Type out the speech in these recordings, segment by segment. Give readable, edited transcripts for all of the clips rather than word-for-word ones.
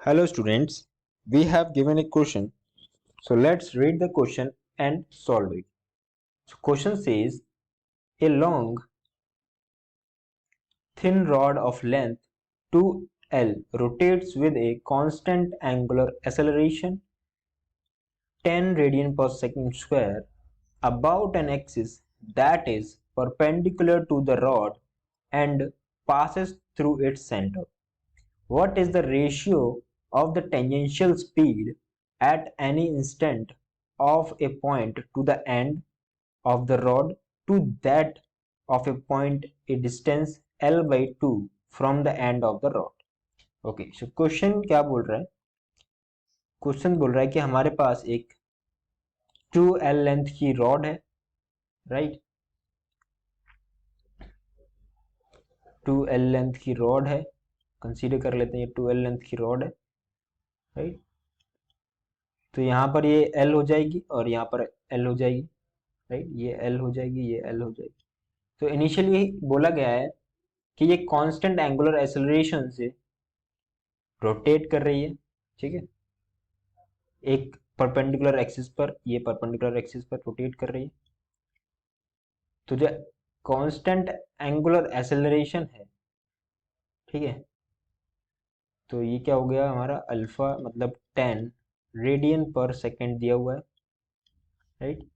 Hello students, we have given a question. So let's read the question and solve it. So question says a long thin rod of length 2L rotates with a constant angular acceleration 10 radian per second square about an axis that is perpendicular to the rod and passes through its center. What is the ratio of the tangential speed at any instant of a point to the end of the rod to that of a point a distance L by 2 from the end of the rod? Okay so question क्या बोल रहा है? Question बोल रहा है कि हमारे पास एक 2L लेंथ की रॉड है, राइट? 2L लेंथ की रॉड है, कंसीडर कर लेते हैं ये 2L लेंथ की रॉड है, राइट? तो यहाँ पर ये L हो जाएगी और यहाँ पर L हो जाएगी, राइट? ये L हो जाएगी, ये L हो जाएगी. तो इनिशियली बोला गया है कि ये कांस्टेंट एंगुलर एक्सेलरेशन से रोटेट कर रही है, ठीक है? एक परपेंडिकुलर एक्सिस पर, ये परपेंडिकुलर एक्सिस पर रोटेट कर रही है. तो जो कांस्टेंट एंगुलर एक्सेलरेशन है, ठीक है, तो ये क्या हो गया हमारा अल्फा मतलब 10 रेडियन पर सेकेंड दिया हुआ है, राइट?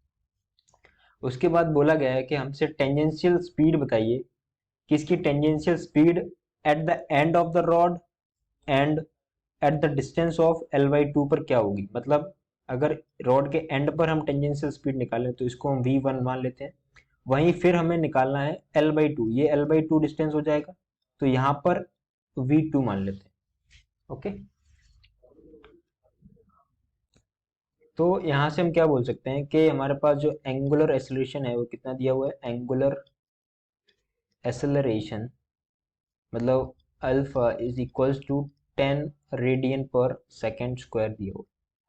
उसके बाद बोला गया है कि हमसे टेंजेंशियल स्पीड बताइए कि इसकी tangential speed at the end of the rod and at the distance of L by 2 पर क्या होगी. मतलब अगर रॉड के एंड पर हम टेंजेंशियल स्पीड निकालें तो इसको हम V1 मान लेते हैं. वहीं फिर हमें निकालना है L बाई 2, ये L बाई 2 डिस्टेंस हो जाएगा, तो यहाँ पर V2 मान लेते हैं. ओके, तो यहाँ से हम क्या बोल सकते हैं कि हमारे पास जो एंगुलर एक्सेलरेशन है वो कितना दिया हुआ है. एंगुलर एक्सेलरेशन मतलब alpha is equals to 10 radian per second square दिया हुआ,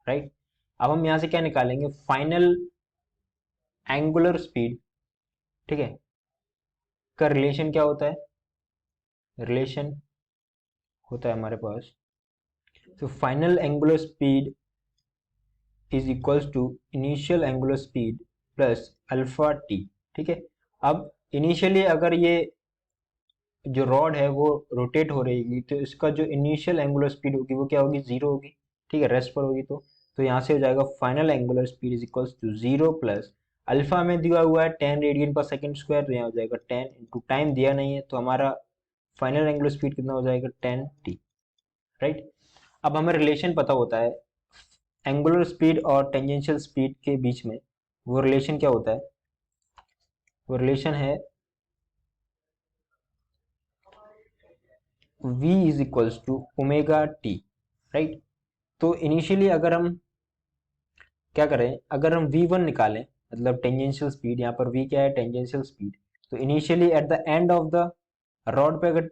राइट? अब हम यहाँ से क्या निकालेंगे, फाइनल एंगुलर स्पीड, ठीक है, का रिलेशन क्या होता है. रिलेशन होता है हमारे पास, तो final angular speed is equals to initial angular speed plus alpha t, ठीक है. अब इनिशियली अगर ये जो रॉड है वो रोटेट हो रहेगी तो इसका जो इनिशियल एंगुलर स्पीड होगी वो क्या होगी, जीरो होगी, ठीक है, रेस्ट पर होगी. तो यहाँ से हो जाएगा final angular speed is equals to zero plus alpha में दिया हुआ है 10 रेडियन पर सेकंड स्क्वायर, तो यहाँ हो जाएगा 10 इंटू टाइम दिया नहीं है तो हमारा फाइनल एंगुलर स्पीड कितना हो जाएगा 10t, राइट? अब हमें रिलेशन पता होता है एंगुलर स्पीड और टेंजेंशियल स्पीड के बीच में. वो रिलेशन क्या होता है, वो रिलेशन है v is equals to omega t, right? तो इनिशियली अगर हम क्या करें, अगर हम v1 निकालें मतलब टेंजेंशियल स्पीड, यहाँ पर v क्या है, टेंजेंशियल स्पीड, तो initially at the end of the rod पे अगर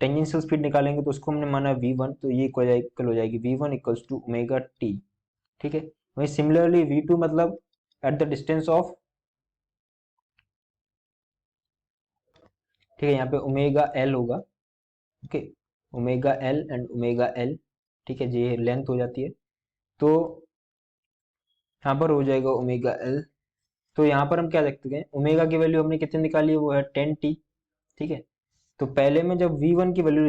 टेंजेंशियल स्पीड निकालेंगे तो उसको हमने माना v1, तो ये इक्वल हो जाएगी v1 equals to omega T, ठीक है. वही सिमिलरली v2 मतलब एट द डिस्टेंस ऑफ, ठीक है, यहाँ पे ओमेगा एल होगा, okay, omega L and omega L, ठीक है, ये लेंथ हो जाती है, तो यहाँ पर हो जाएगा ओमेगा एल. तो यहाँ पर हम क्या देखते हैं, ओमेगा की वैल्यू हमने कितनी निकाली है, वो है 10t, ठीक है. तो पहले में जब v1 की वैल्यू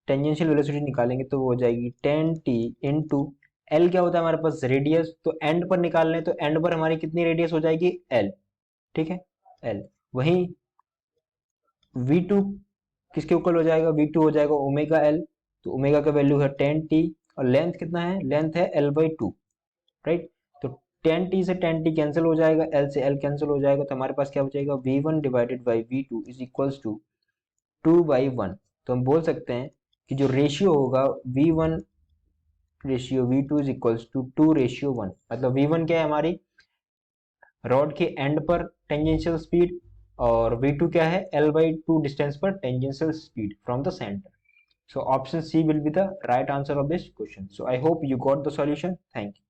टेंजेंशियल वेलोसिटी निकालेंगे तो वो हो जाएगी 10t इंटू एल क्या होता है हमारे पास, रेडियस, तो एंड पर निकाल लें तो एंड पर हमारी कितनी रेडियस हो जाएगी, एल, ठीक है, एल. वहीं v2 किसके इक्वल हो जाएगा, v2 हो जाएगा ओमेगा एल, तो ओमेगा का वैल्यू है 10t और लेंथ कितना है, लेंथ है l बाई 2, राइट? तो 10t से 10t कैंसिल हो जाएगा, l से l कैंसिल हो जाएगा, तो हमारे पास क्या हो जाएगा, v1 divided by v2 is equals to 2/1. तो हम बोल सकते हैं कि जो रेशियो होगा v1 ratio v2 is equals to 2:1. मतलब v1 क्या है हमारी रॉड के एंड पर टेंजेंशियल स्पीड और v2 क्या है, l बाई 2 डिस्टेंस पर tangential speed from the centre. So option C will be the right answer of this question. So I hope you got the solution. Thank you.